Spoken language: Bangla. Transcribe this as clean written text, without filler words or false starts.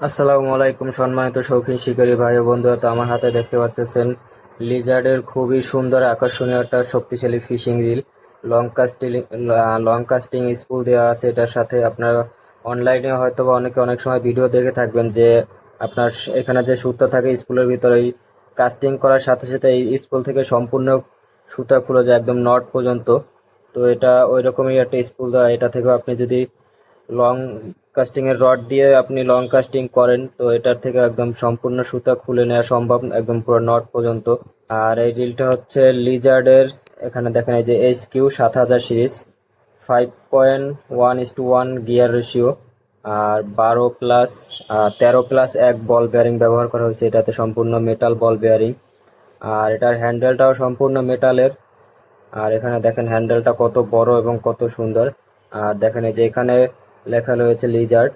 আসসালামু আলাইকুম সম্মানিত শৌখিন শিকারী ভাই ও বন্ধুরা, তো আমার হাতে দেখতে পারতেছেন লিজার্ডের খুবই সুন্দর আকর্ষণীয় একটা শক্তিশালী fishing reel. Long casting spool দেওয়া আছে এটার সাথে। আপনারা অনলাইনে হয়তো বা অনেকে অনেক সময় ভিডিও দেখে থাকবেন যে আপনার এখানে যে সুতা থাকে স্পুলের ভিতরে, কাস্টিং করার সাথে সাথে এই স্পুল থেকে সম্পূর্ণ সুতা খুলে যায় একদম নট পর্যন্ত। তো এটা ওই রকমই একটা স্পুল দেওয়া। এটা থেকেও আপনি যদি লং কাস্টিং এর রড দিয়ে আপনি লং কাস্টিং করেন তো এটার থেকে একদম সম্পূর্ণ সুতা খুলে নেওয়া সম্ভব একদম পুরো নট পর্যন্ত। আর এই রিলটা হচ্ছে লিজার্ডের, এখানে দেখেন এই যে HQ 7000 সিরিজ, 5.1:1 গিয়ার রেশিও, আর 13+1 বল বেয়ারিং ব্যবহার করা হয়েছে এটাতে, সম্পূর্ণ মেটাল বল বেয়ারিং। আর এটার হ্যান্ডেলটাও সম্পূর্ণ মেটালের। আর এখানে দেখেন হ্যান্ডেলটা কত বড় এবং কত সুন্দর। আর দেখেন এই যে এখানে লেখা রয়েছে লিজার্ড।